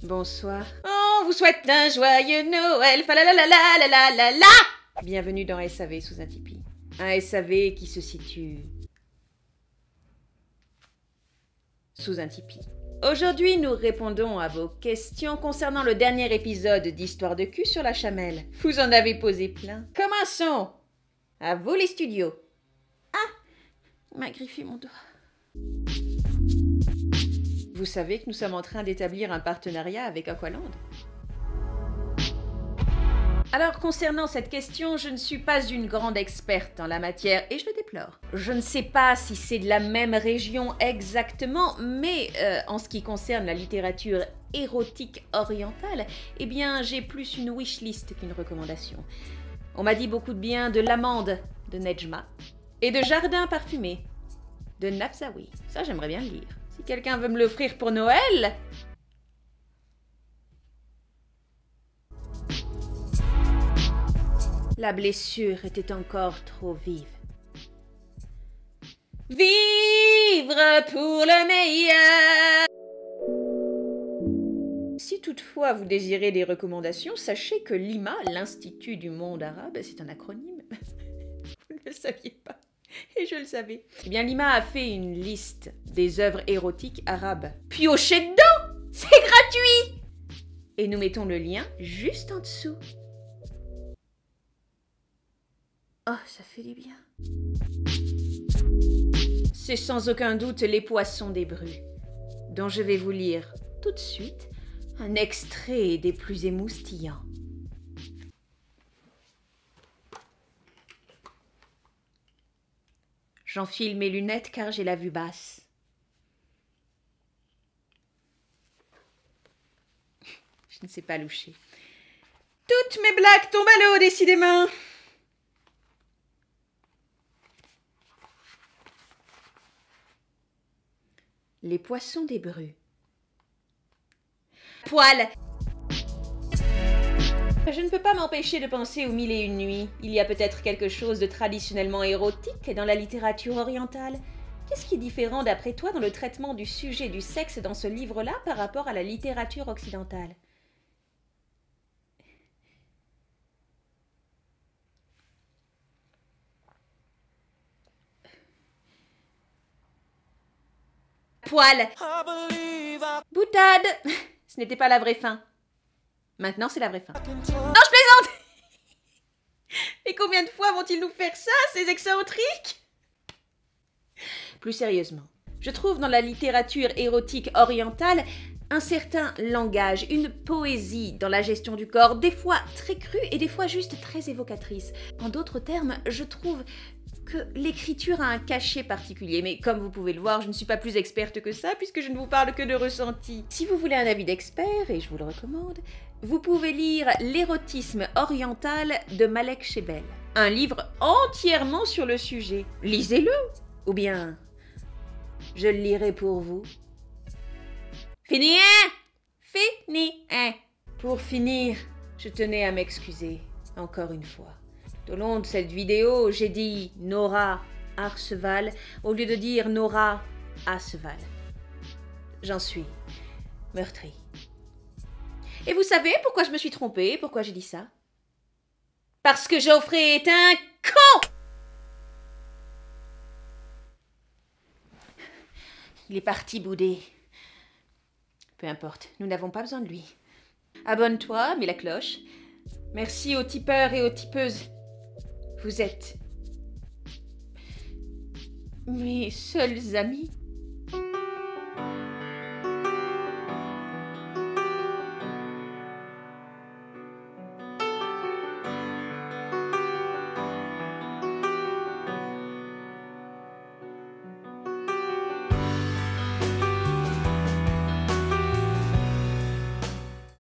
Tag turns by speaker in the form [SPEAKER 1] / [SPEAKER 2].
[SPEAKER 1] Bonsoir. On vous souhaite un joyeux Noël. Fa la la la la la la la la. Bienvenue dans SAV sous un tipi. Un SAV qui se situe sous un tipi. Aujourd'hui, nous répondons à vos questions concernant le dernier épisode d'Histoire de cul sur la chamelle. Vous en avez posé plein. Commençons. À vous les studios. Ah, il m'a griffé mon doigt. Vous savez que nous sommes en train d'établir un partenariat avec Aqualand. Alors, concernant cette question, je ne suis pas une grande experte en la matière et je le déplore. Je ne sais pas si c'est de la même région exactement, mais en ce qui concerne la littérature érotique orientale, eh bien, j'ai plus une wishlist qu'une recommandation. On m'a dit beaucoup de bien de L'Amande de Nejma et de Jardin parfumé de Nafzaoui. Ça, j'aimerais bien le lire. Si quelqu'un veut me l'offrir pour Noël... La blessure était encore trop vive. Vivre pour le meilleur! Si toutefois vous désirez des recommandations, sachez que l'IMA, l'Institut du monde arabe, c'est un acronyme. Vous ne le saviez pas. Et je le savais. Eh bien, l'IMA a fait une liste des œuvres érotiques arabes. Piochez dedans! C'est gratuit! Et nous mettons le lien juste en dessous. Oh, ça fait du bien. C'est sans aucun doute Les Poissons des Brues, dont je vais vous lire tout de suite un extrait des plus émoustillants. J'enfile mes lunettes car j'ai la vue basse. Je ne sais pas loucher. Toutes mes blagues tombent à l'eau, décidément. Les Poissons des Brues. Poil! Je ne peux pas m'empêcher de penser aux Mille et une nuits. Il y a peut-être quelque chose de traditionnellement érotique dans la littérature orientale. Qu'est-ce qui est différent d'après toi dans le traitement du sujet du sexe dans ce livre-là par rapport à la littérature occidentale? Poil! Boutade! Ce n'était pas la vraie fin. Maintenant, c'est la vraie fin. Non, je plaisante! Et combien de fois vont-ils nous faire ça, ces excentriques? Plus sérieusement, je trouve dans la littérature érotique orientale un certain langage, une poésie dans la gestion du corps, des fois très crue et des fois juste très évocatrice. En d'autres termes, je trouve que l'écriture a un cachet particulier, mais comme vous pouvez le voir, je ne suis pas plus experte que ça, puisque je ne vous parle que de ressenti. Si vous voulez un avis d'expert, et je vous le recommande, vous pouvez lire L'érotisme oriental de Malek Chebel, un livre entièrement sur le sujet. Lisez-le, ou bien je le lirai pour vous. Fini, hein? Fini, hein? Pour finir, je tenais à m'excuser, encore une fois. Tout au long de cette vidéo, j'ai dit Nora Arceval au lieu de dire Nora Asseval. J'en suis meurtrie. Et vous savez pourquoi je me suis trompée? Pourquoi j'ai dit ça? Parce que Geoffrey est un con! Il est parti bouder. Peu importe, nous n'avons pas besoin de lui. Abonne-toi, mets la cloche. Merci aux tipeurs et aux tipeuses. Vous êtes mes seuls amis.